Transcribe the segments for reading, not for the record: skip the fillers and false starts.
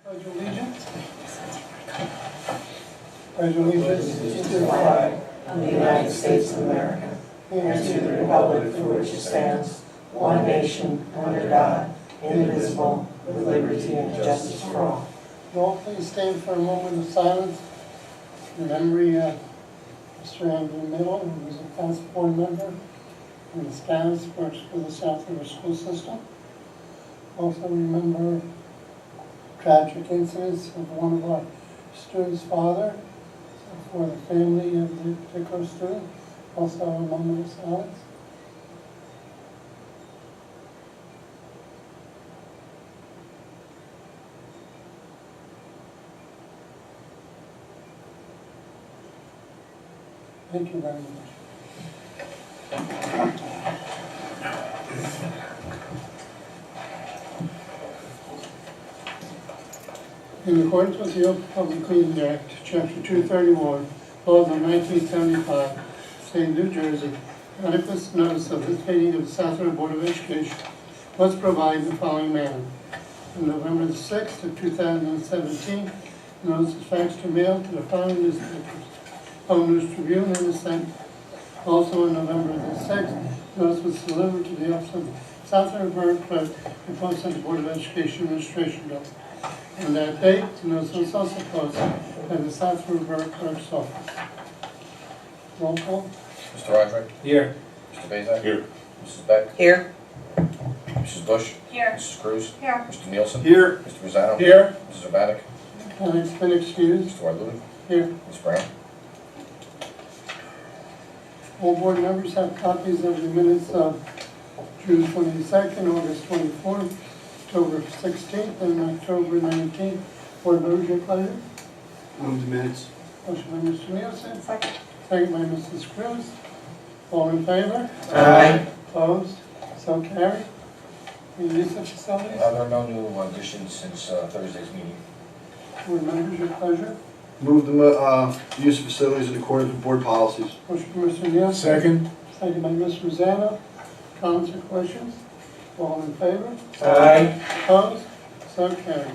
Pledge allegiance. Pledge allegiance to the flag of the United States of America and to the republic for which it stands, one nation, under God, indivisible, with liberty and justice for all. Will you please stand for a moment of silence in memory of Mr. Andrew Middle, who was a past board member and the status works for the South River School System. Also remember tragic incidents of one of our students' father. So for the family of the particular student, also a moment of silence. Thank you very much. In accordance with the Open Public Meetings Act, Chapter 231, Laws of 1975, State of New Jersey, adequate notice of this meeting of the South River Board of Education was provided in the following manner. On November the 6th of 2017, notice was faxed or mailed to the following newspapers: Home News Tribune and the Senate. Also on November the 6th, notice was delivered to the office of the South River Borough Clerk and posted at the Board of Education Administration Building. On that date, the notice was also posted at the South River Borough Clerk's office. Roll call. Mr. Roderick? Here. Mr. Bezak? Here. Mrs. Beck? Here. Mrs. Bush? Here. Mrs. Cruz? Here. Mr. Nielsen? Here. Mr. Rosanna? Here. Mrs. Urbanek? It's been excused. Mr. Wardluty? Here. Ms. Brown? All board members have copies of the minutes of June 22nd, August 24th, October 16th, and October 19th. Board members, your pleasure. Move the minutes. Motion by Mr. Nielsen, Second. second by Mrs. Cruz. All in favor? Aye. Opposed? So carried. Any use of facilities? There are no new additions since Thursday's meeting. Board members, your pleasure. Move the use of facilities in accordance with board policies. Motion by Mr. Nielsen. Second. Second by Ms. Rosanna. Comments or questions? All in favor? Aye. Opposed? So carried.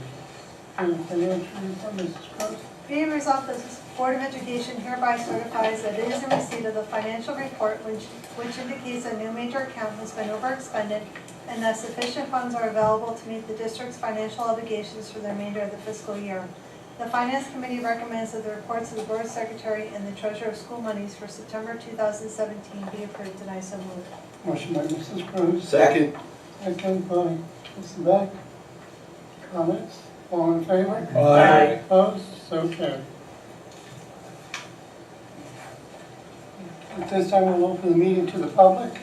And financial report, Mrs. Cruz. Be it resolved that the Board of Education hereby certifies that it is in receipt of the financial report which indicates a new major account has been overexpended and that sufficient funds are available to meet the district's financial obligations for the remainder of the fiscal year. The Finance Committee recommends that the reports of the Board Secretary and the Treasurer of School Monies for September 2017 be approved, and I so move. Motion by Mrs. Cruz. Second. Second by Mrs. Beck. Comments? All in favor? Aye. Opposed? So carried. At this time, we'll open the meeting to the public.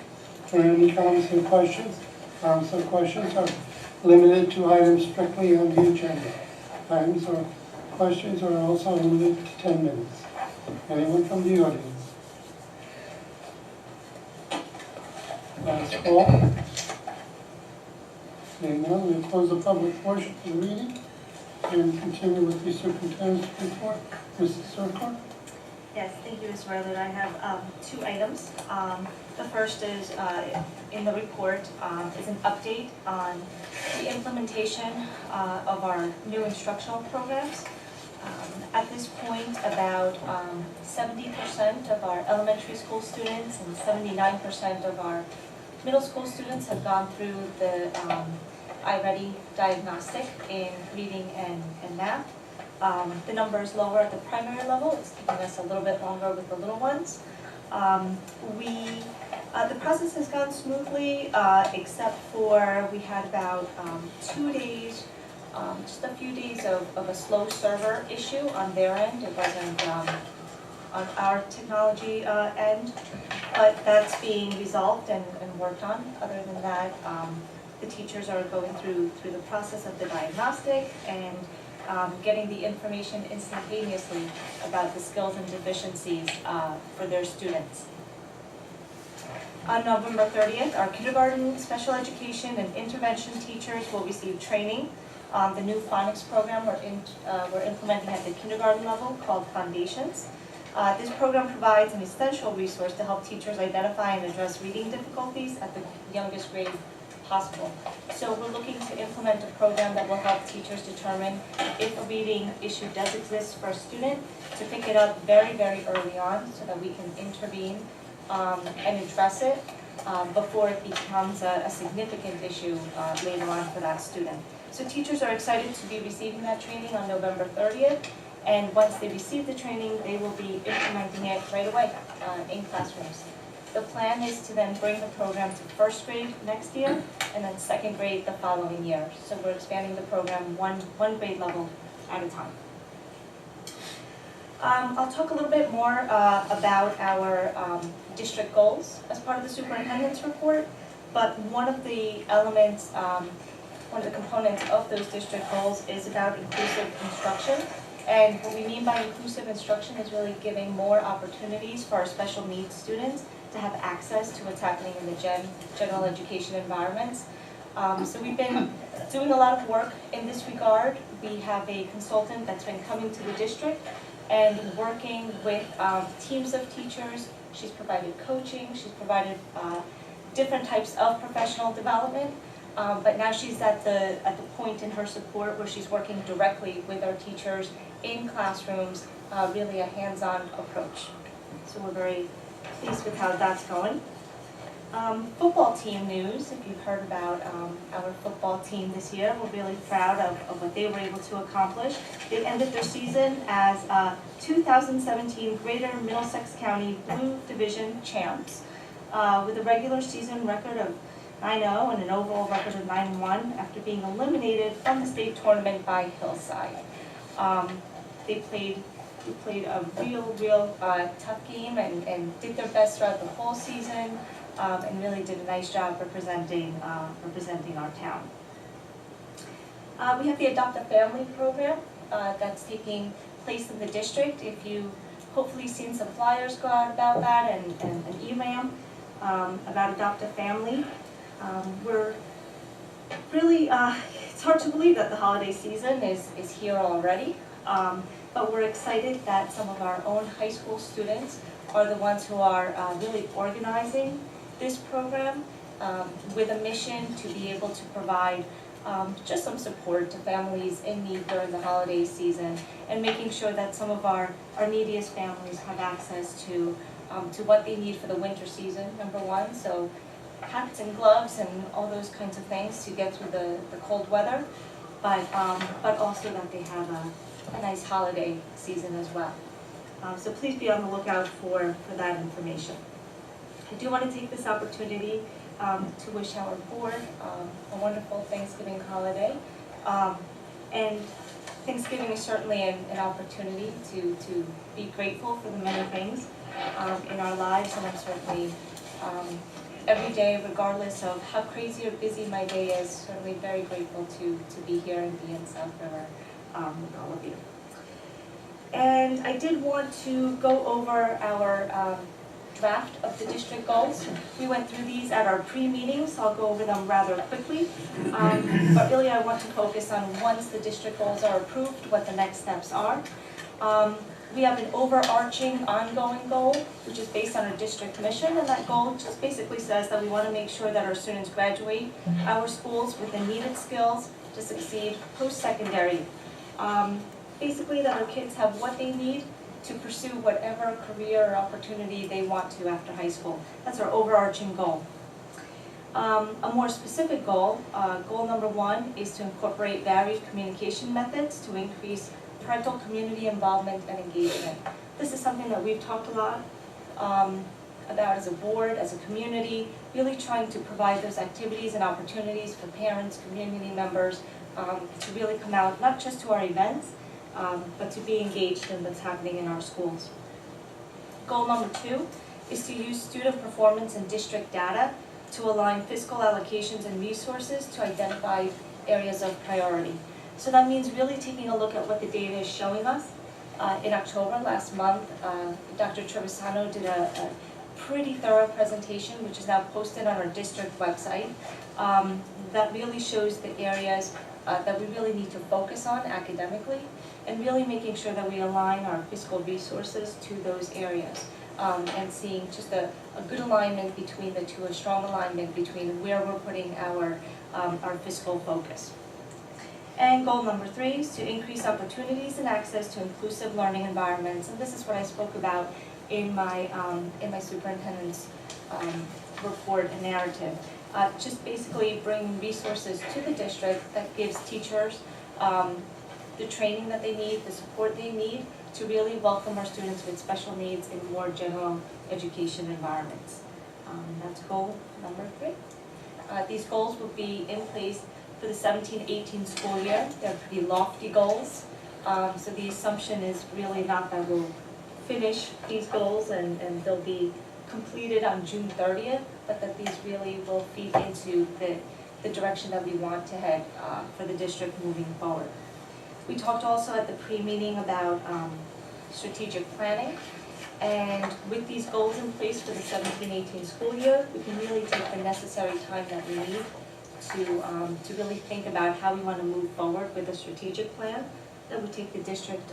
Are there any comments or questions? Comments or questions are limited to items strictly on the agenda. Items or questions are also limited to 10 minutes. Anyone from the audience? Last call. Seeing none, we'll close the public portion of the meeting and continue with the superintendent's report. Mrs. Zerkor? Yes, thank you, Ms. Rowland. I have two items. The first is in the report is an update on the implementation of our new instructional programs. At this point, about 70% of our elementary school students and 79% of our middle school students have gone through the iReady diagnostic in reading and math. The number is lower at the primary level. It's taking us a little bit longer with the little ones. The process has gone smoothly, except for we had about 2 days, just a few days of a slow server issue on their end. It wasn't on our technology end, but that's being resolved and worked on. Other than that, the teachers are going through the process of the diagnostic and getting the information instantaneously about the skills and deficiencies for their students. On November 30th, our kindergarten special education and intervention teachers will receive training on the new phonics program we're implementing at the kindergarten level called Foundations. This program provides an essential resource to help teachers identify and address reading difficulties at the youngest grade possible. So we're looking to implement a program that will help teachers determine if a reading issue does exist for a student, to pick it up very, very early on so that we can intervene and address it before it becomes a significant issue later on for that student. So teachers are excited to be receiving that training on November 30th, and once they receive the training, they will be implementing it right away in classrooms. The plan is to then bring the program to first grade next year, and then second grade the following year. So we're expanding the program one grade level at a time. I'll talk a little bit more about our district goals as part of the superintendent's report, but one of the elements, one of the components of those district goals is about inclusive instruction. And what we mean by inclusive instruction is really giving more opportunities for our special needs students to have access to what's happening in the general education environments. So we've been doing a lot of work in this regard. We have a consultant that's been coming to the district and working with teams of teachers. She's provided coaching, she's provided different types of professional development, but now she's at the point in her support where she's working directly with our teachers in classrooms, really a hands-on approach. So we're very pleased with how that's going. Football team news, if you've heard about our football team this year, we're really proud of what they were able to accomplish. They ended their season as 2017 Greater Middlesex County Blue Division champs with a regular season record of 9-0 and an overall record of 9-1 after being eliminated from the state tournament by Hillside. They played a real tough game and did their best throughout the whole season. And really did a nice job representing our town. We have the Adopt a Family program that's taking place in the district. If you hopefully seen some flyers go out about that and an email about Adopt a Family. We're really, it's hard to believe that the holiday season is here already, but we're excited that some of our own high school students are the ones who are really organizing this program with a mission to be able to provide just some support to families in need during the holiday season, and making sure that some of our neediest families have access to what they need for the winter season, number one. So hats and gloves and all those kinds of things to get through the cold weather, but also that they have a nice holiday season as well. So please be on the lookout for that information. I do want to take this opportunity to wish our board a wonderful Thanksgiving holiday. And Thanksgiving is certainly an opportunity to be grateful for the many things in our lives, and I'm certainly every day, regardless of how crazy or busy my day is, certainly very grateful to be here and be in South River with all of you. And I did want to go over our draft of the district goals. We went through these at our pre-meeting, so I'll go over them rather quickly. But really I want to focus on, once the district goals are approved, what the next steps are. We have an overarching ongoing goal, which is based on our district mission, and that goal just basically says that we want to make sure that our students graduate our schools with the needed skills to succeed post-secondary. Basically that our kids have what they need to pursue whatever career or opportunity they want to after high school. That's our overarching goal. A more specific goal, goal number 1, is to incorporate varied communication methods to increase parental community involvement and engagement. This is something that we've talked a lot about as a board, as a community, really trying to provide those activities and opportunities for parents, community members, to really come out, not just to our events, but to be engaged in what's happening in our schools. Goal number 2 is to use student performance and district data to align fiscal allocations and resources to identify areas of priority. So that means really taking a look at what the data is showing us. In October last month, Dr. Trevisano did a pretty thorough presentation, which is now posted on our district website, that really shows the areas that we really need to focus on academically, and really making sure that we align our fiscal resources to those areas. and seeing just a good alignment between the two, a strong alignment between where we're putting our fiscal focus. And goal number 3 is to increase opportunities and access to inclusive learning environments. And this is what I spoke about in my superintendent's report and narrative. Just basically bringing resources to the district that gives teachers the training that they need, the support they need to really welcome our students with special needs in more general education environments. That's goal number 3. These goals will be in place for the 17-18 school year. They're pretty lofty goals. So the assumption is really not that we'll finish these goals and they'll be completed on June 30th, but that these really will feed into the direction that we want to head for the district moving forward. We talked also at the pre-meeting about strategic planning, and with these goals in place for the 17-18 school year, we can really take the necessary time that we need to really think about how we want to move forward with a strategic plan that would take the district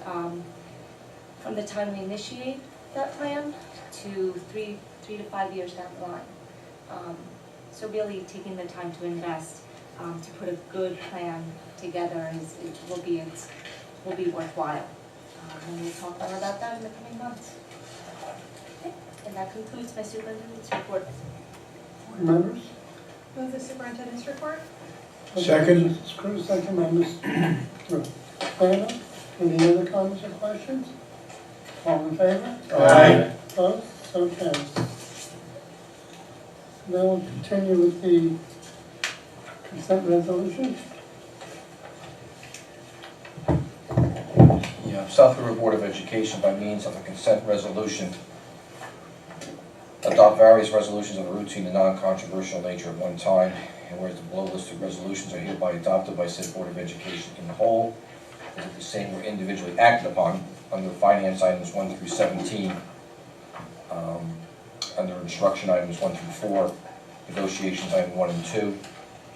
from the time we initiate that plan to three to 5 years down the line. So really taking the time to invest, to put a good plan together will be worthwhile. And we'll talk more about that in the coming months. Okay. And that concludes my superintendent's report. Board members? Move the superintendent's report. Second. Mrs. Cruz, second by Mr. Fano. Any other comments or questions? All in favor? Aye. Opposed? So carried. Now we'll continue with the consent resolution. The South River Board of Education, by means of a consent resolution, adopt various resolutions of a routine and non-controversial nature at one time, and whereas the below listed resolutions are hereby adopted by said Board of Education in whole, as if the same were individually acted upon under finance items 1 through 17, under instruction items 1 through 4, negotiations item 1 and 2,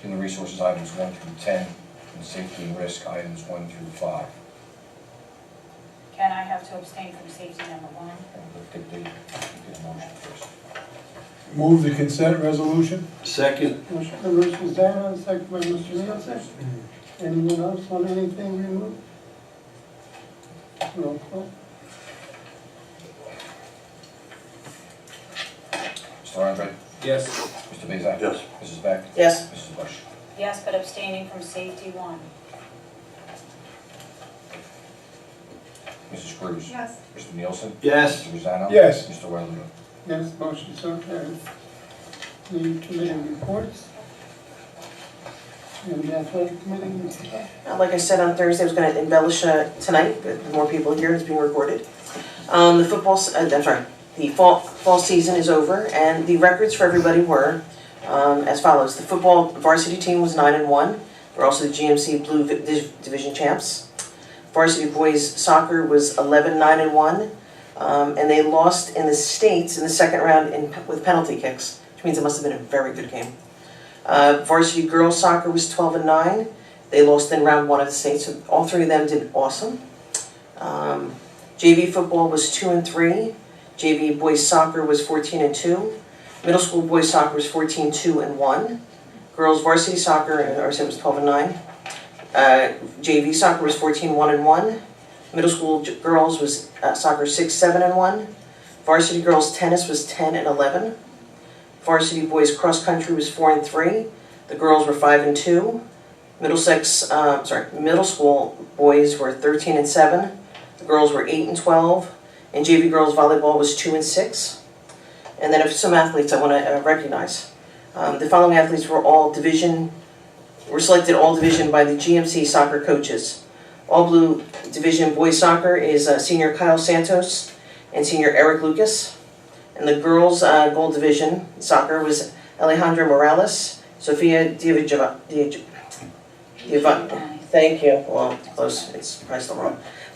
human resources items 1 through 10, and safety and risk items 1 through 5. Can I have to abstain from safety number 1? And we'll take the motion first. Move the consent resolution. Second. Motion by Mr. Zano, second by Mr. Nielsen. Anyone else want anything removed? Roll call. Mr. Andre? Yes. Mr. Bezak? Yes. Mrs. Beck? Yes. Mrs. Bush? Yes, but abstaining from safety 1. Mrs. Cruz? Yes. Mr. Nielsen? Yes. Mr. Rosanna? Yes. Mr. Weatherly? Yes, motion so carried. The committee reports. And the athletic committee, Mr. Beck. Like I said on Thursday, I was going to embellish tonight, but more people here, it's being recorded. The fall season is over, and the records for everybody were as follows. The football varsity team was 9-1. We're also the GMC Blue Division champs. Varsity boys soccer was 11-9-1, and they lost in the States in the second round with penalty kicks, which means it must have been a very good game. Varsity girls soccer was 12-9. They lost in round 1 of the States, so all 3 of them did awesome. JV football was 2-3. JV boys soccer was 14-2. Middle school boys soccer was 14-2-1. Girls varsity soccer, I said, was 12-9. JV soccer was 14-1-1. Middle school girls was soccer 6-7-1. Varsity girls tennis was 10-11. Varsity boys cross country was 4-3. The girls were 5-2. Middle school boys were 13-7. The girls were 8-12. And JV girls volleyball was 2-6. And then some athletes I want to recognize. The following athletes were selected all division by the GMC soccer coaches. All blue division boys soccer is senior Kyle Santos and senior Eric Lucas. And the girls gold division soccer was Alejandra Morales, Sofia Thank you. Well, close. It's probably still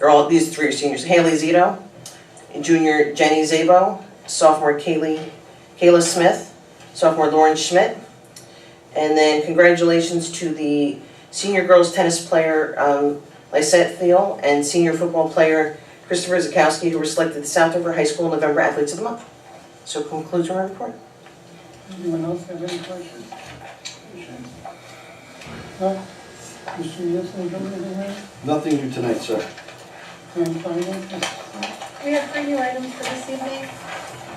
wrong. These 3 are seniors. Haley Zito, junior Jenny Zabo, sophomore Kayla Smith, sophomore Lauren Schmidt. And then congratulations to the senior girls tennis player Lysette Thiel and senior football player Christopher Zakowski, who were selected the South River High School November Athletes of the Month. So concludes my report. Anyone else have any questions? No? Mr. Nielsen, is there anything there? Nothing new tonight, sir. And finance? We have 3 new items for this evening.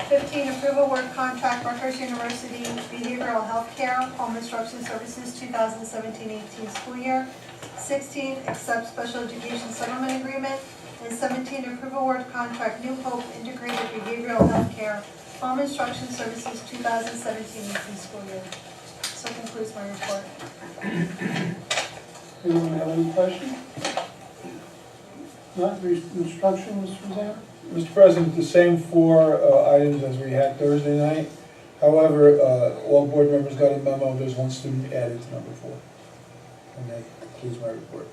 15, approval work contract, Rutgers University Behavioral Health Care, Home Instruction Services, 2017-18 school year. 16, accept special education settlement agreement. And 17, approval work contract, New Hope Integrated Behavioral Health Care, Home Instruction Services, 2017-18 school year. So concludes my report. Anyone have any questions? Not, instruction, Mr. Rosanna? Mr. President, the same 4 items as we had Thursday night. However, all board members got a memo, there's 1 student added to number 4. And that concludes my report.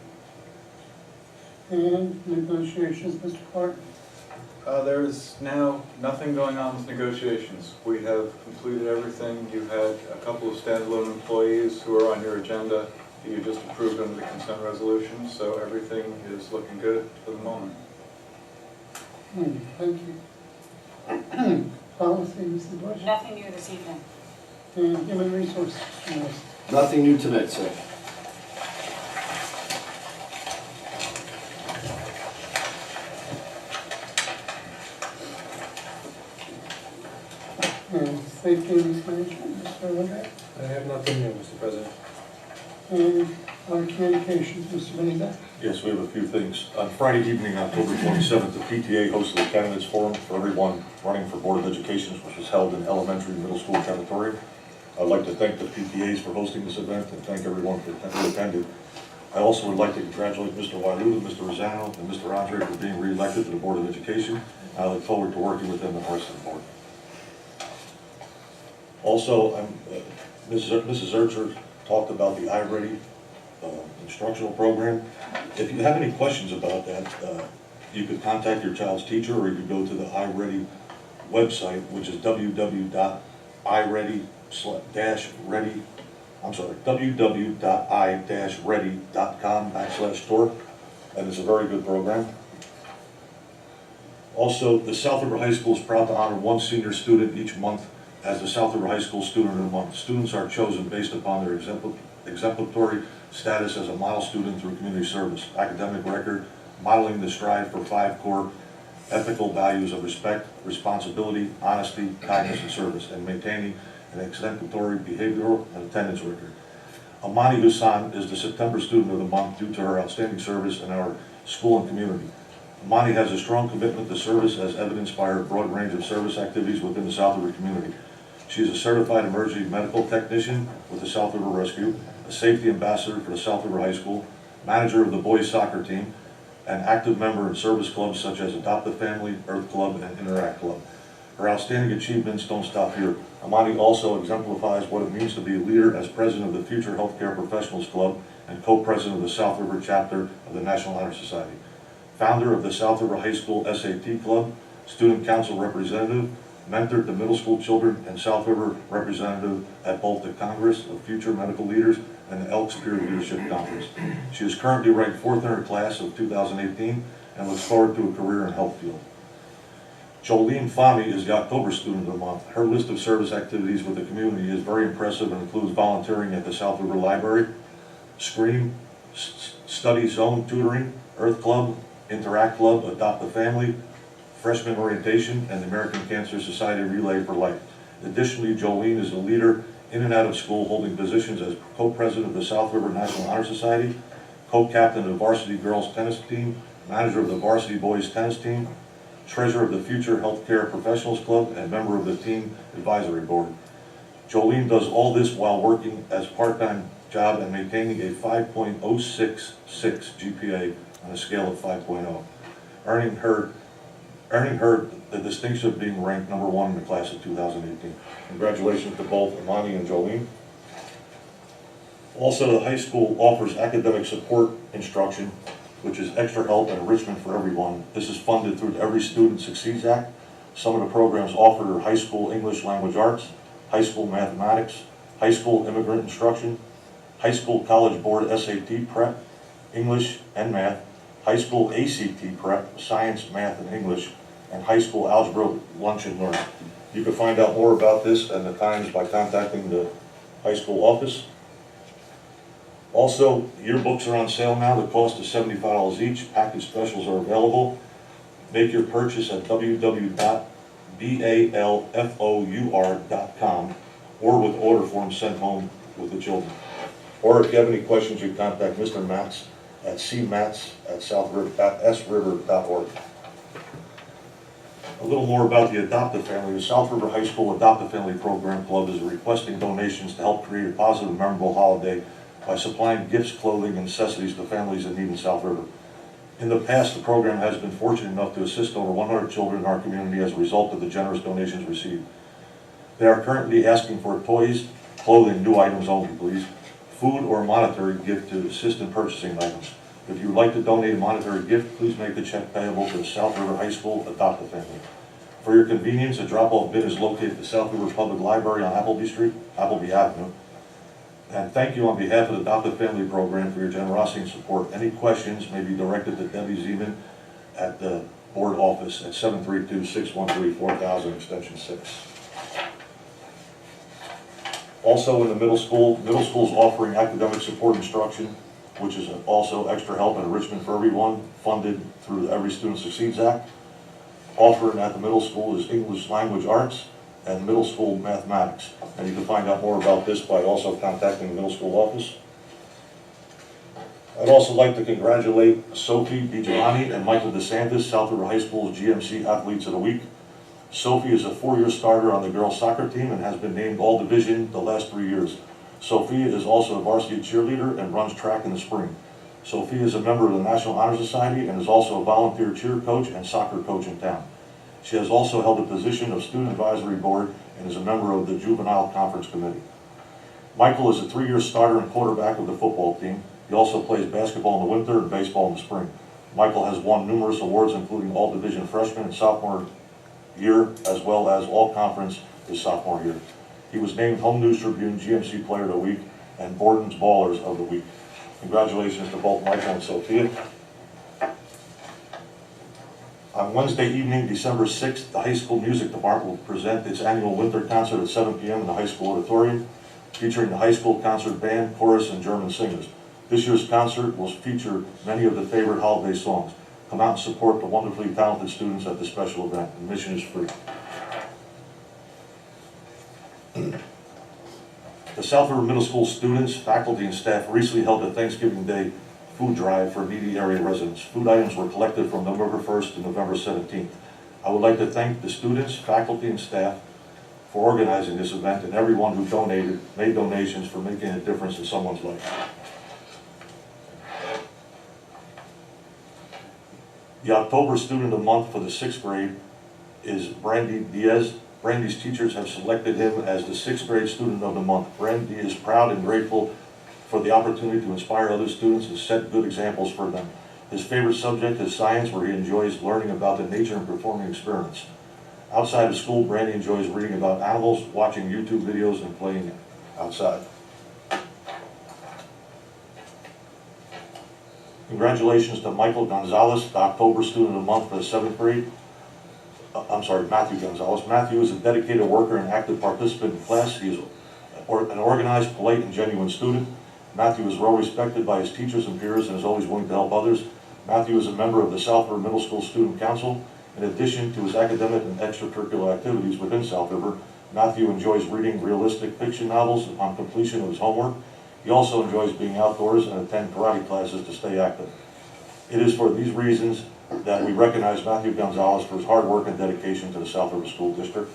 And negotiations, Mr. Clark? There is now nothing going on with negotiations. We have completed everything. You had a couple of standalone employees who are on your agenda that you just approved under the consent resolution, so everything is looking good for the moment. Thank you. Policy, Mrs. Bush? Nothing new this evening. And human resources, Mr. Morris? Nothing new tonight, sir. And safety and risk management, Mr. Wondrak? I have nothing new, Mr. President. And our communications, Mr. Benedek? Yes, we have a few things. On Friday evening, October 27th, the PTA hosted a candidates forum for everyone running for Board of Education, which was held in elementary and middle school cafeteria. I'd like to thank the PTAs for hosting this event and thank everyone who attended. I also would like to congratulate Mr. Wailu, Mr. Rosano, and Mr. Andre for being re-elected to the Board of Education. I look forward to working with them and the rest of the board. Also, Mrs. Ertzer talked about the iReady instructional program. If you have any questions about that, you could contact your child's teacher, or you could go to the iReady website, which is www.i-ready.com/store, and it's a very good program. Also, the South River High School is proud to honor 1 senior student each month as the South River High School Student of the Month. Students are chosen based upon their exemplary status as a model student through community service, academic record, modeling the strive for 5 core ethical values of respect, responsibility, honesty, kindness, and service, and maintaining an exemplary behavioral and attendance record. Amani Hussan is the September Student of the Month due to her outstanding service in our school and community. Amani has a strong commitment to service as evidenced by her broad range of service activities within the South River community. She is a certified emergency medical technician with the South River Rescue, a safety ambassador for the South River High School, manager of the boys soccer team, an active member in service clubs such as Adopt a Family, Earth Club, and Interact Club. Her outstanding achievements don't stop here. Amani also exemplifies what it means to be a leader as president of the Future Healthcare Professionals Club and co-president of the South River chapter of the National Honor Society. Founder of the South River High School SAT Club, student council representative, mentored the middle school children and South River representative at both the Congress of Future Medical Leaders and the Elks Peer Leadership Conference. She is currently ranked 4th in her class of 2018 and looks forward to a career in health field. Jolene Fahmy is the October Student of the Month. Her list of service activities with the community is very impressive and includes volunteering at the South River Library, SCREAM, Study Zone Tutoring, Earth Club, Interact Club, Adopt a Family, Freshman Orientation, and the American Cancer Society Relay for Life. Additionally, Jolene is a leader in and out of school, holding positions as co-president of the South River National Honor Society, co-captain of the varsity girls tennis team, manager of the varsity boys tennis team, treasurer of the Future Healthcare Professionals Club, and member of the team advisory board. Jolene does all this while working as part-time job and maintaining a 5.066 GPA on a scale of 5.0, earning her the distinction of being ranked number 1 in the class of 2018. Congratulations to both Amani and Jolene. Also, the high school offers academic support instruction, which is extra help and enrichment for everyone. This is funded through the Every Student Succeeds Act. Some of the programs offered are high school English language arts, high school mathematics, high school immigrant instruction, high school college board SAT prep, English and math, high school ACT prep, science, math, and English, and high school algebra lunch and learn. You can find out more about this and the times by contacting the high school office. Also, yearbooks are on sale now. The cost is $75 each. Package specials are available. Make your purchase at www.balfour.com or with order forms sent home with the children. Or if you have any questions, you contact Mr. Matz at cmatz@sriver.org. A little more about the Adopt a Family. The South River High School Adopt a Family Program Club is requesting donations to help create a positive and memorable holiday by supplying gifts, clothing, and necessities to families in need in South River. In the past, the program has been fortunate enough to assist over 100 children in our community as a result of the generous donations received. They are currently asking for toys, clothing, new items only, please, food or a monetary gift to assist in purchasing items. If you would like to donate a monetary gift, please make the check payable to the South River High School Adopt a Family. For your convenience, a drop-off bin is located at the South River Public Library on Appleby Avenue. And thank you on behalf of the Adopt a Family program for your generosity and support. Any questions may be directed to Debbie Zeman at the board office at 732-613-4000, extension 6. Also in the middle school is offering academic support instruction, which is also extra help and enrichment for everyone, funded through the Every Student Succeeds Act. Offering at the middle school is English Language Arts and middle school mathematics. And you can find out more about this by also contacting the middle school office. I'd also like to congratulate Sophie DiGiovanni and Michael DeSantis, South River High School's GMC Athletes of the Week. Sophie is a 4-year starter on the girls soccer team and has been named all division the last 3 years. Sophia is also a varsity cheerleader and runs track in the spring. Sophia is a member of the National Honor Society and is also a volunteer cheer coach and soccer coach in town. She has also held the position of Student Advisory Board and is a member of the Juvenile Conference Committee. Michael is a 3-year starter and quarterback of the football team. He also plays basketball in the winter and baseball in the spring. Michael has won numerous awards, including All-Division Freshman and Sophomore year, as well as All-Conference his sophomore year. He was named Home News Tribune GMC Player of the Week and Borden's Ballers of the Week. Congratulations to both Michael and Sophia. On Wednesday evening, December 6th, the high school music department will present its annual winter concert at 7 p.m. in the high school auditorium, featuring the high school concert band, chorus, and German singers. This year's concert will feature many of the favorite holiday songs. Come out and support the wonderfully talented students at this special event. Admission is free. The South River Middle School students, faculty, and staff recently held a Thanksgiving Day food drive for needy area residents. Food items were collected from November 1st to November 17th. I would like to thank the students, faculty, and staff for organizing this event and everyone who made donations for making a difference in someone's life. The October Student of the Month for the 6th grade is Brandy Diaz. Brandy's teachers have selected him as the 6th grade Student of the Month. Brandy is proud and grateful for the opportunity to inspire other students and set good examples for them. His favorite subject is science, where he enjoys learning about the nature and performing experiments. Outside of school, Brandy enjoys reading about animals, watching YouTube videos, and playing outside. Congratulations to Michael Gonzalez, the October Student of the Month for the 7th grade. Matthew Gonzalez. Matthew is a dedicated worker and active participant in class. He is an organized, polite, and genuine student. Matthew is well respected by his teachers and peers and is always willing to help others. Matthew is a member of the South River Middle School Student Council. In addition to his academic and extracurricular activities within South River, Matthew enjoys reading realistic fiction novels upon completion of his homework. He also enjoys being outdoors and attend karate classes to stay active. It is for these reasons that we recognize Matthew Gonzalez for his hard work and dedication to the South River School District.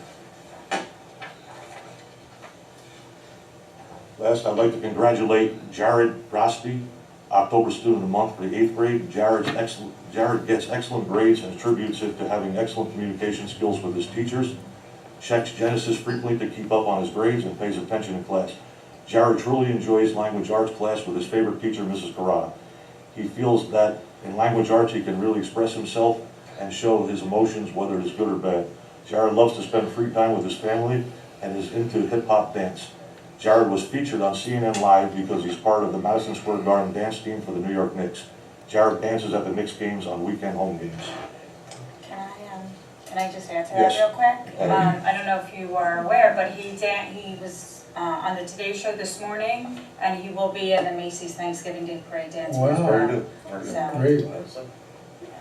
Last, I'd like to congratulate Jared Rosty, October Student of the Month for the 8th grade. Jared gets excellent grades and attributes it to having excellent communication skills with his teachers, checks Genesis frequently to keep up on his grades, and pays attention in class. Jared truly enjoys language arts class with his favorite teacher, Mrs. Carrara. He feels that in language arts he can really express himself and show his emotions, whether it is good or bad. Jared loves to spend free time with his family and is into hip-hop dance. Jared was featured on CNN Live because he's part of the Madison Square Garden dance team for the New York Knicks. Jared dances at the Knicks games on weekend home games. Can I just answer Yes. that real quick? I don't know if you are aware, but he was on the Today Show this morning, and he will be in the Macy's Thanksgiving Day Parade dancing as Wow. Very well. good, very good. So, Great.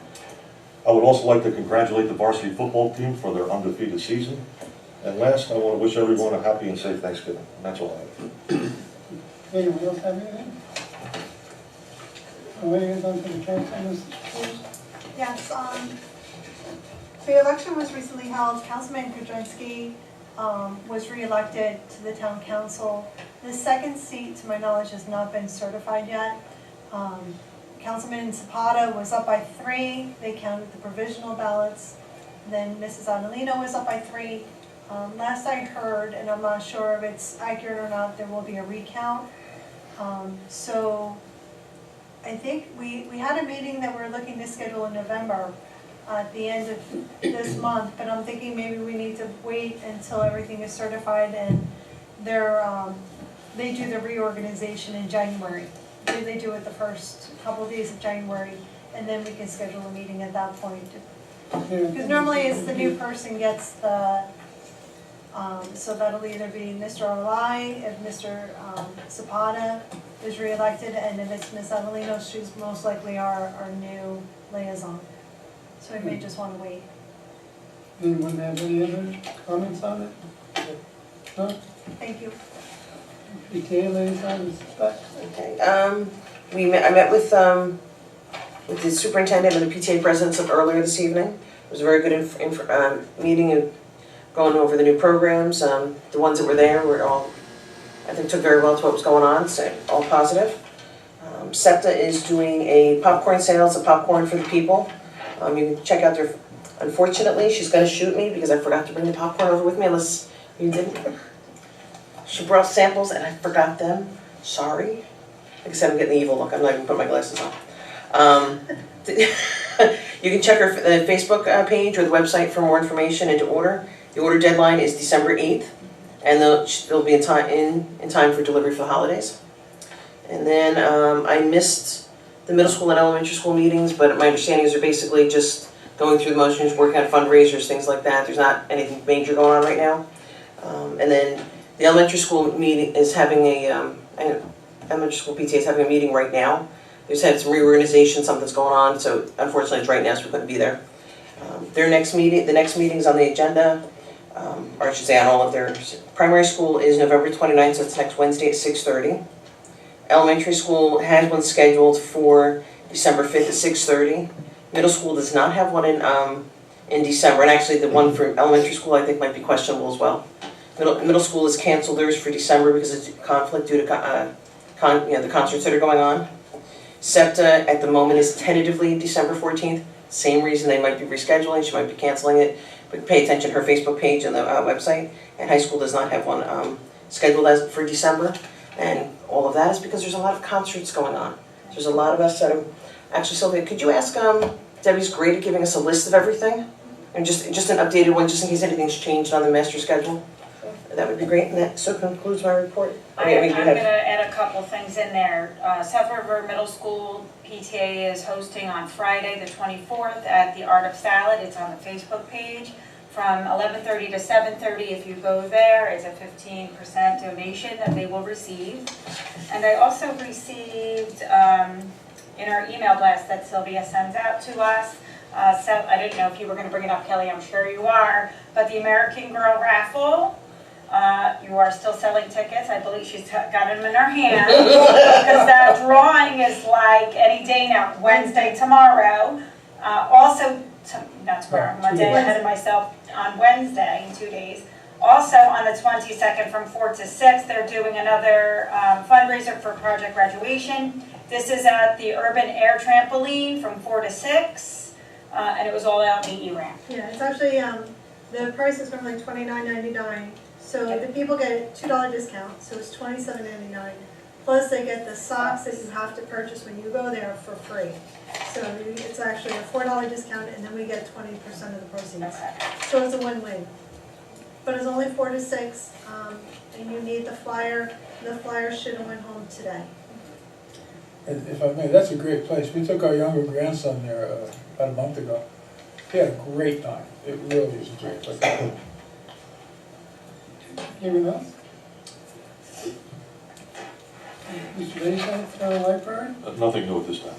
I would also like to congratulate the varsity football team for their undefeated season. And last, I want to wish everyone a happy and safe Thanksgiving. And that's all I have. Anyone else have anything? I'm waiting on to the council, Mrs. Cruz. Yes, the election was recently held. Councilman Kudrinski was reelected to the town council. The second seat, to my knowledge, has not been certified yet. Councilman Zapata was up by 3. They counted the provisional ballots. Then Mrs. Adelino was up by 3. Last I heard, and I'm not sure if it's accurate or not, there will be a recount. So I think we had a meeting that we're looking to schedule in November at the end of this month, but I'm thinking maybe we need to wait until everything is certified and they do the reorganization in January. They do it the first couple of days of January, and then we can schedule a meeting at that point. Because normally it's the new person gets the, so that'll either be Mr. Olai, if Mr. Zapata is reelected, and if it's Ms. Adelino, she's most likely our new liaison. So we may just want to wait. Anyone have any other comments on it? No? Thank you. PTA liaison, Mrs. Beck? Okay, I met with the superintendent and the PTA presidents earlier this evening. It was a very good meeting and going over the new programs. The ones that were there were all, I think, took very well to what was going on, so all positive. SEPTA is doing a popcorn sales of popcorn for the people. You can check out their, unfortunately, she's gonna shoot me because I forgot to bring the popcorn over with me unless you didn't. She brought samples and I forgot them, sorry. Like I said, I'm getting the evil look, I'm not even putting my glasses on. You can check her Facebook page or the website for more information and to order. The order deadline is December 8th, and they'll be in time for delivery for the holidays. And then I missed the middle school and elementary school meetings, but my understanding is they're basically just going through the motions, working on fundraisers, things like that. There's not anything major going on right now. And then the elementary school meeting is having elementary school PTA is having a meeting right now. There's had some reorganization, something's going on, so unfortunately it's right now, so we couldn't be there. The next meeting's on the agenda, or I should say on all of their, primary school is November 29th, so it's next Wednesday at 6:30. Elementary school has one scheduled for December 5th at 6:30. Middle school does not have one in December, and actually the one for elementary school I think might be questionable as well. Middle school has canceled theirs for December because it's a conflict due to the concerts that are going on. SEPTA at the moment is tentatively December 14th. Same reason they might be rescheduling, she might be canceling it. But pay attention to her Facebook page and the website. And high school does not have one scheduled as for December. And all of that is because there's a lot of concerts going on. There's a lot of us that are, actually Sylvia, could you ask Debbie's great at giving us a list of everything? And just an updated one, just in case anything's changed on the master schedule. That would be great, and that so concludes my report. I'm going to add a couple things in there. South River Middle School PTA is hosting on Friday, the 24th, at the Art of Salad. It's on the Facebook page from 11:30 to 7:30. If you go there, it's a 15% donation that they will receive. And I also received in our email blast that Sylvia sends out to us. I didn't know if you were going to bring it up, Kelly. I'm sure you are. But the American Girl raffle. You are still selling tickets. I believe she's got them in her hand because that drawing is like any day now, Wednesday, tomorrow. Not tomorrow, Monday, ahead of myself, on Wednesday in 2 days. Also on the 22nd from 4 to 6, they're doing another fundraiser for Project Graduation. This is at the Urban Air Trampoline from 4 to 6, and it was all out in the E-ramp. Yeah, it's actually, the price is normally $29.99. So the people get a $2 discount, so it's $27.99. Plus they get the socks that you have to purchase when you go there for free. So it's actually a $4 discount, and then we get 20% of the proceeds. Okay. So it's a win-win. But it's only 4 to 6, and you need the flyer. The flyer should have went home today. And if I may, that's a great place. We took our younger grandson there about a month ago. He had a great time. It really is a great place. Anyone else? Mr. Bayside, Library, Nothing new at this time.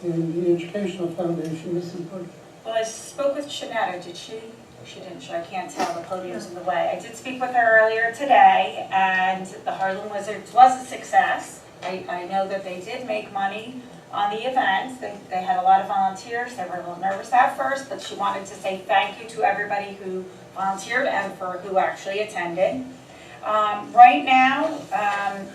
and the Educational Foundation, Mrs. Bush. Well, I spoke with Shanetta, did she? Or she didn't, I can't tell, the podium's in the way. I did speak with her earlier today, and the Harlem Wizards was a success. I know that they did make money on the event. They had a lot of volunteers. They were a little nervous at first, but she wanted to say thank you to everybody who volunteered and for who actually attended. Right now,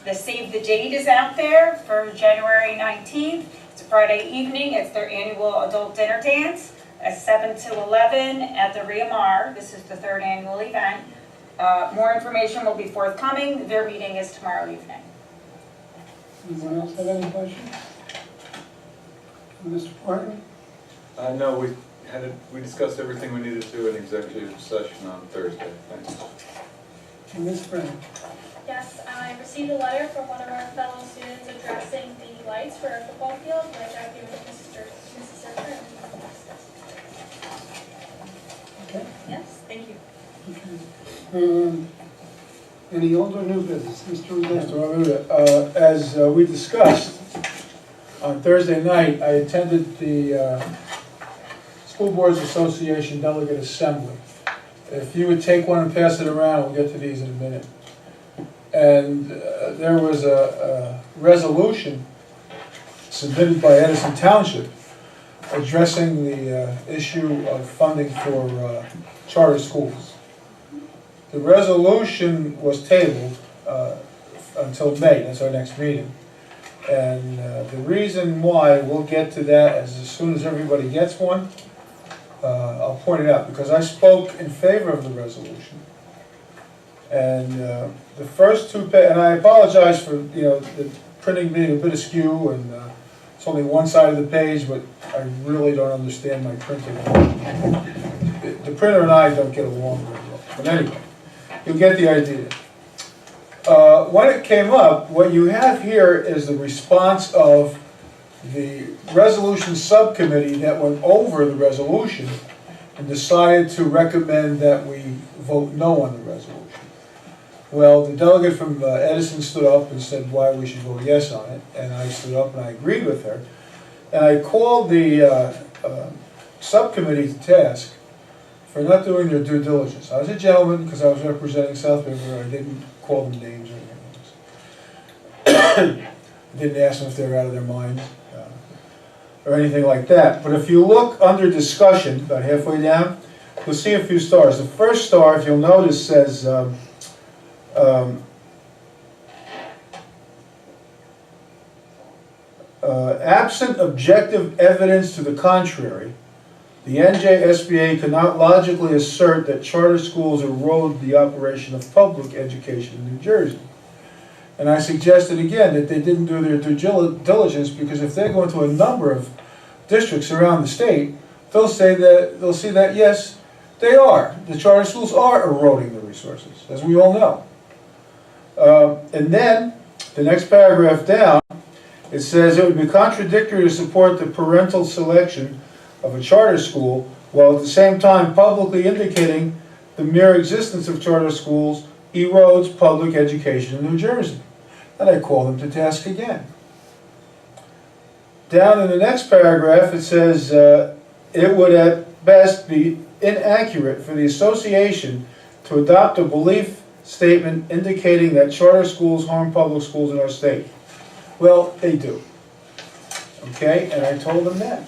the save the date is out there for January 19th. It's a Friday evening. It's their annual adult dinner dance at 7 to 11 at the Ria Mar. This is the third annual event. More information will be forthcoming. Their meeting is tomorrow evening. Anyone else have any questions? Mr. Martin? No, we discussed everything we needed to in executive session on Thursday. Thanks. And Ms. Brown? Yes, I received a letter from one of our fellow students addressing the lights for our football field, which I've given to Mrs. Zerker and we can discuss. Okay. Yes, thank you. Okay. Any old or new business? Mr. Mr. Redondo? Mamuda, as we discussed on Thursday night, I attended the School Boards Association Delegate Assembly. If you would take one and pass it around, we'll get to these in a minute. And there was a resolution submitted by Edison Township addressing the issue of funding for charter schools. The resolution was tabled until May, that's our next meeting. And the reason why, we'll get to that as soon as everybody gets one. I'll point it out, because I spoke in favor of the resolution. And the first two, and I apologize for, the printing being a bit askew, and it's only one side of the page, but I really don't understand my printing. The printer and I don't get along very well. But anyway, you'll get the idea. When it came up, what you have here is the response of the resolution subcommittee that went over the resolution and decided to recommend that we vote no on the resolution. Well, the delegate from Edison stood up and said why we should vote yes on it, and I stood up and I agreed with her. And I called the subcommittee to task for not doing their due diligence. I was a gentleman because I was representing South River. I didn't call them names or anything. I didn't ask them if they were out of their minds or anything like that. But if you look under discussion, about halfway down, you'll see a few stars. The first star, if you'll notice, says absent objective evidence to the contrary, the NJSBA cannot logically assert that charter schools erode the operation of public education in New Jersey. And I suggested again that they didn't do their due diligence, because if they go into a number of districts around the state, they'll see that yes, they are. The charter schools are eroding the resources, as we all know. And then, the next paragraph down, it says it would be contradictory to support the parental selection of a charter school, while at the same time publicly indicating the mere existence of charter schools erodes public education in New Jersey. And I call them to task again. Down in the next paragraph it says it would at best be inaccurate for the association to adopt a belief statement indicating that charter schools harm public schools in our state. Well, they do. Okay, and I told them that.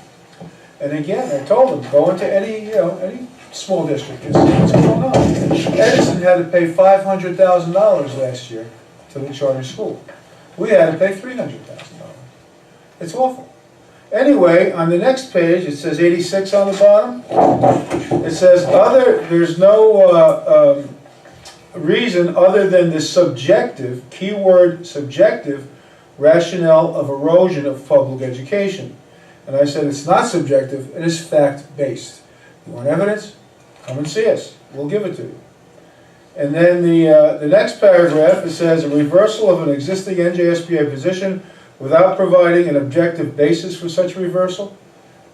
And again, I told them, go into any small district and see what's going on. Edison had to pay $500,000 last year to the charter school. We had to pay $300,000. It's awful. Anyway, on the next page, it says 86 on the bottom. It says there's no reason other than the subjective, keyword subjective, rationale of erosion of public education. And I said it's not subjective, it is fact-based. You want evidence? Come and see us. We'll give it to you. And then the next paragraph, it says a reversal of an existing NJSBA position without providing an objective basis for such reversal.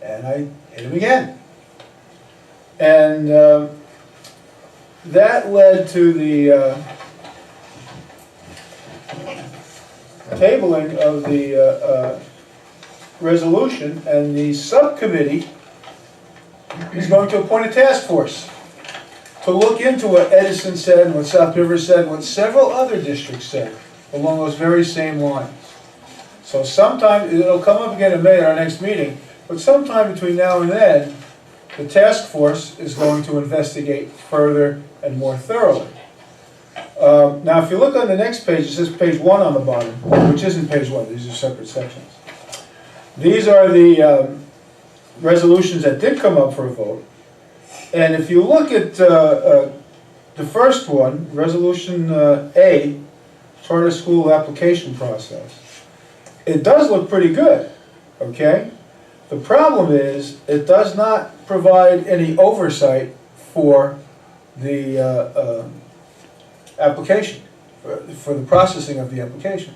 And I hit him again. And that led to the tabling of the resolution, and the subcommittee is going to appoint a task force to look into what Edison said, and what South River said, and what several other districts said along those very same lines. So sometime, it'll come up again in May at our next meeting, but sometime between now and then, the task force is going to investigate further and more thoroughly. Now, if you look on the next page, it says page 1 on the bottom, which isn't page 1, these are separate sections. These are the resolutions that did come up for a vote. And if you look at the first one, Resolution A, Charter School Application Process, it does look pretty good, okay? The problem is, it does not provide any oversight for the application, for the processing of the application.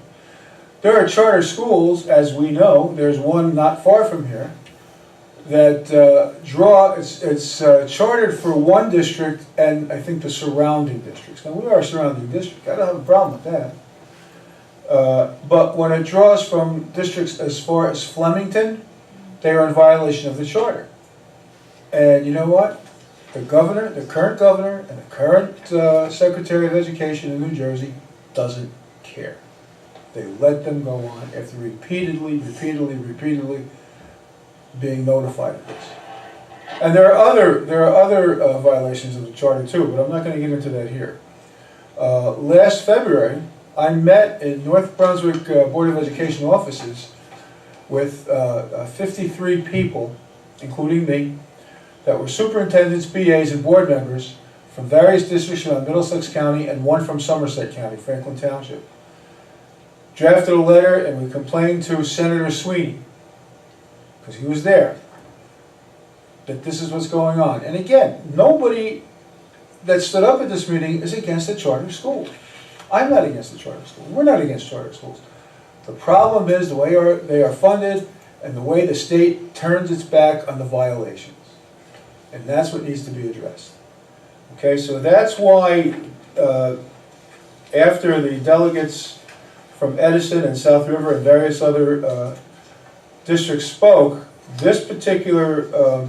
There are charter schools, as we know, there's one not far from here, that it's chartered for one district and I think the surrounding districts. Now, we are a surrounding district, I don't have a problem with that. But when it draws from districts as far as Flemington, they are in violation of the charter. And you know what? The governor, the current governor, and the current Secretary of Education in New Jersey doesn't care. They let them go on after repeatedly being notified of this. And there are other violations of the charter too, but I'm not going to get into that here. Last February, I met in North Brunswick Board of Education offices with 53 people, including me, that were superintendents, BAs, and board members from various districts around Middlesex County and one from Somerset County, Franklin Township. Drafted a letter and we complained to Senator Sweeney, because he was there, that this is what's going on. And again, nobody that stood up at this meeting is against the charter school. I'm not against the charter school. We're not against charter schools. The problem is the way they are funded and the way the state turns its back on the violations. And that's what needs to be addressed. Okay, so that's why after the delegates from Edison and South River and various other districts spoke, this particular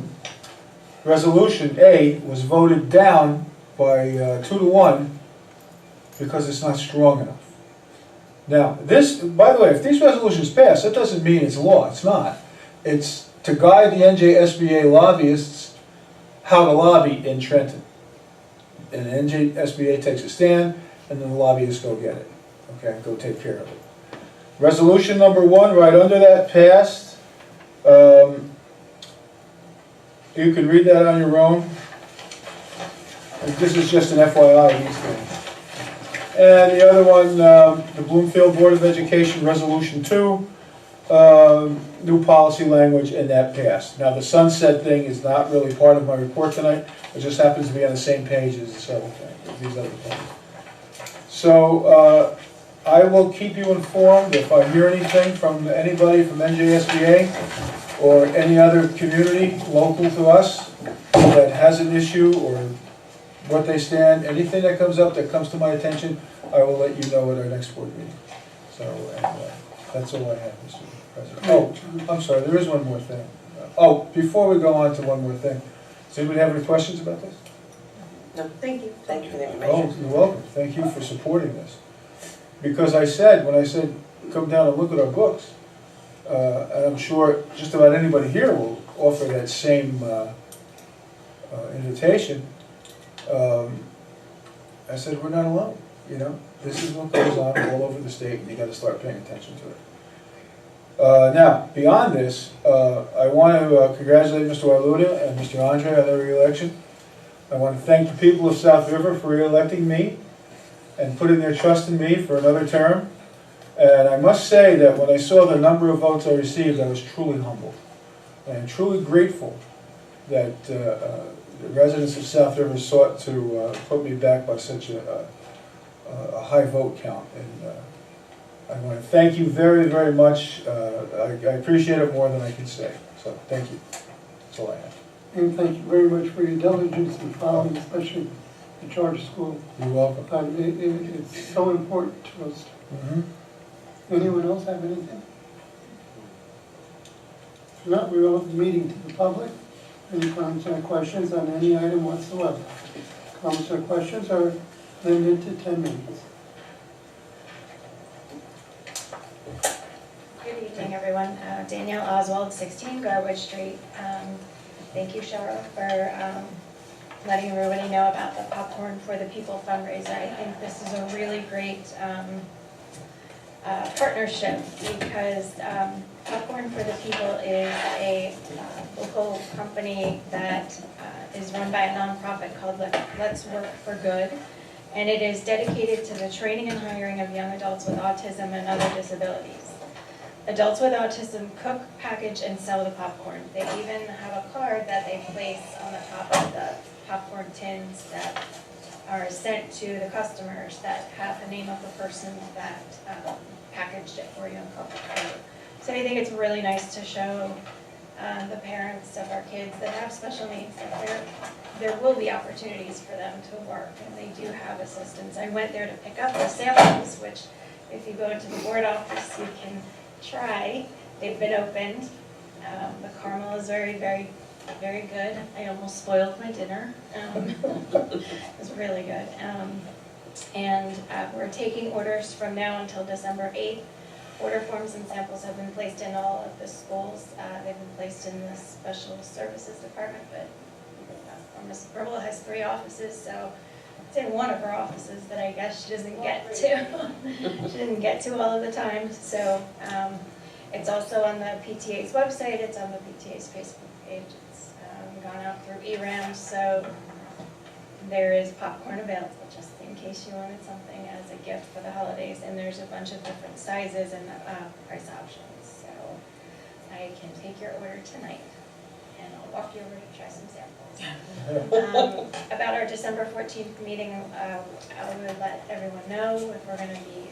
resolution A was voted down by 2-1 because it's not strong enough. Now, this, by the way, if these resolutions pass, that doesn't mean it's law. It's not. It's to guide the NJSBA lobbyists how to lobby in Trenton. And the NJSBA takes a stand, and then the lobbyists go get it. Okay, go take care of it. Resolution number 1, right under that, passed. You can read that on your own. This is just an FYI, these things. And the other one, the Bloomfield Board of Education, Resolution 2, new policy language, and that passed. Now, the sunset thing is not really part of my report tonight. It just happens to be on the same page as these other things. So, I will keep you informed if I hear anything from anybody from NJSBA or any other community local to us that has an issue or what they stand. Anything that comes up that comes to my attention, I will let you know at our next board meeting. So, that's all I have, Mr. President. Oh, I'm sorry, there is one more thing. Oh, before we go on to one more thing, does anybody have any questions about this? No. Thank you. Thank you for the Oh, information. you're welcome. Thank you for supporting this. Because when I said, come down and look at our books, and I'm sure just about anybody here will offer that same invitation, I said, we're not alone, you know? This is what goes on all over the state, and you gotta start paying attention to it. Now, beyond this, I want to congratulate Mr. Waluda and Mr. Andre on their re-election. I want to thank the people of South River for re-electing me and putting their trust in me for another term. And I must say that when I saw the number of votes I received, I was truly humbled. And I'm truly grateful that the residents of South River sought to put me back by such a high vote count. And I want to thank you very, very much. I appreciate it more than I can say, so thank you. That's all I have. And thank you very much for your diligence in following, especially the charter school. You're welcome. It's so important to us. Mhm. Anyone else have anything? If not, we will open the meeting to the public. Any comments or questions on any item whatsoever? Comments or questions are limited to 10 minutes. Good evening, everyone. Danielle Oswald, 16 Garwood Street. Thank you, Cheryl, for letting everybody know about the Popcorn for the People fundraiser. I think this is a really great partnership because Popcorn for the People is a local company that is run by a nonprofit called Let's Work for Good. And it is dedicated to the training and hiring of young adults with autism and other disabilities. Adults with autism cook, package, and sell the popcorn. They even have a card that they place on the top of the popcorn tins that are sent to the customers that have the name of the person that packaged it for you and cooked it for you. So I think it's really nice to show the parents of our kids that have special needs that there will be opportunities for them to work, and they do have assistance. I went there to pick up the samples, which if you go into the board office, you can try. They've been opened. The caramel is very, very, very good. I almost spoiled my dinner. It was really good. And we're taking orders from now until December 8th. Order forms and samples have been placed in all of the schools. They've been placed in the special services department, but Ms. Bribble has 3 offices, so it's in one of her offices that I guess she doesn't get to. She didn't get to all of the time, so it's also on the PTA's website, it's on the PTA's Facebook page, it's gone out through ERAM, so there is popcorn available just in case you wanted something as a gift for the holidays, and there's a bunch of different sizes and price options, so I can take your order tonight, and I'll walk you over to try some samples. About our December 14th meeting, I would let everyone know if we're going to be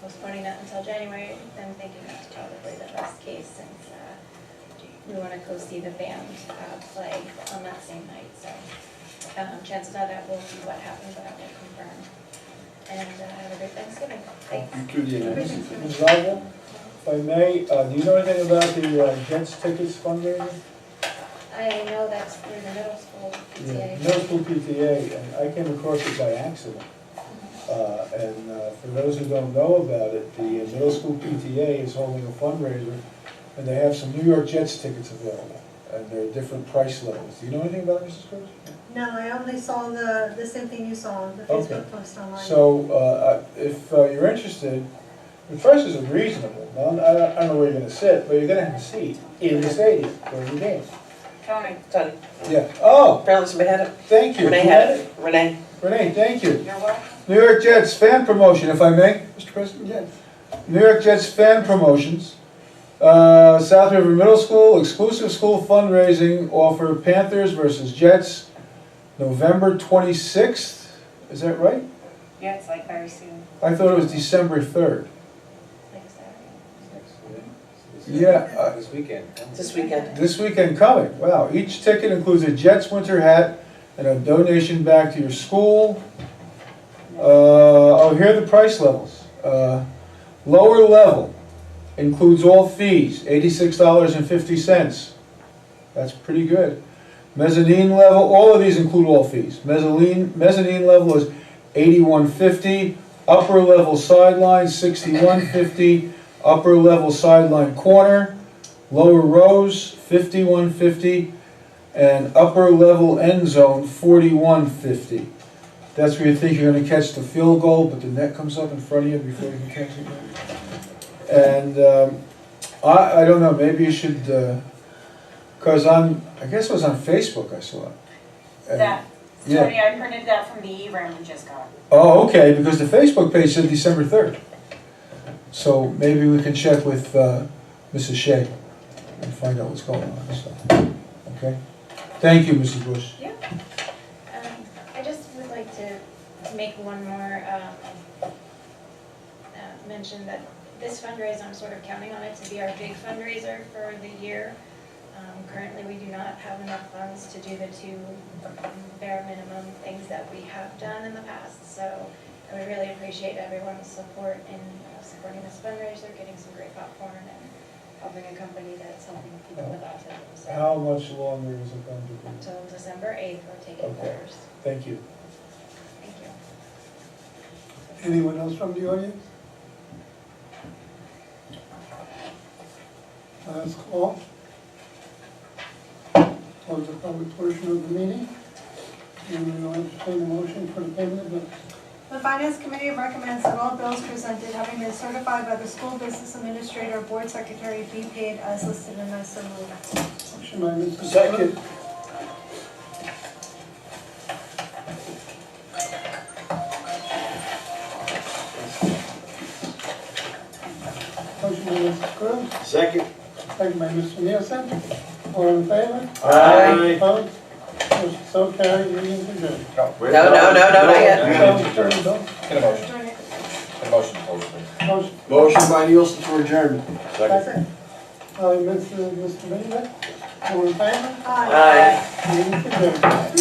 postponing that until January. I'm thinking that's probably the best case since we want to go see the band play on that same night. So chances are that will be what happens, but I will confirm. And have a great Thanksgiving. Thanks. Ms. Oswald, if I may, do you know anything about the Jets tickets fundraiser? I know that's through the middle school PTA. Yeah, middle school PTA, and I came across it by accident. For those who don't know about it, the middle school PTA is holding a fundraiser, and they have some New York Jets tickets available, and they're different price levels. Do you know anything about it, Mrs. Cruz? No, I only saw the same thing you saw on the Facebook post online. So, if you're interested, the prices are reasonable. Now, I don't know where you're gonna sit, but you're gonna have a seat in the stadium where you game. Tony. Tony. Yeah, oh, Apparently somebody had it. thank you. Renee had it. Renee. Renee, thank you. You're welcome. New York Jets fan promotion, if I may, Mr. President? Yes. New York Jets fan promotions. South River Middle School, exclusive school fundraising offer, Panthers versus Jets, November 26th. Is that right? Yeah, it's like very soon. I thought it was December 3rd. Yeah, This weekend. This weekend. this weekend coming. Wow, each ticket includes a Jets winter hat and a donation back to your school. Oh, here are the price levels. Lower level includes all fees, $86.50. That's pretty good. Mezzanine level, all of these include all fees. Mezzanine level is $81.50. Upper level sideline, $61.50. Upper level sideline corner. Lower rows, $51.50. And upper level end zone, $41.50. That's where you think you're going to catch the field goal, but the net comes up in front of you before you can catch it. And I don't know, maybe you should, because I guess it was on Facebook I saw it. And, That, yeah. Tony, I printed that from the E-Ram we just got. Oh, okay, because the Facebook page said December 3rd. So maybe we can check with Mrs. Shea and find out what's going on. So, okay? Thank you, Mrs. Bush. Yeah. I just would like to make one more mention that this fundraiser, I'm sort of counting on it to be our big fundraiser for the year. Currently, we do not have enough funds to do the two bare minimum things that we have done in the past. So I would really appreciate everyone's support in supporting this fundraiser, getting some great popcorn, and helping a company that's helping people with autism. So How much longer is it going to be? until December 8th, we're taking Okay. orders. Thank you. Thank you. Anyone else from the audience? Last call. Close the public portion of the meeting. And we will entertain a motion for the payment of bills. The Finance Committee recommends that all bills presented having been certified by the School Business Administrator or Board Secretary be paid as listed in my so moved. Motion by Mr. Second. Motion by Mr. Cruz, Second. second by Mr. Nielsen. All in favor? Aye. Opposed? Motion so carried, meeting is adjourned. No, not yet. So, turn the bill. Get a motion, Adjourn it. get a motion to close, please. Motion. Motion by Nielsen for adjournment. Second. Mr. Bennett. All in favor? Aye. Aye. Meeting is adjourned.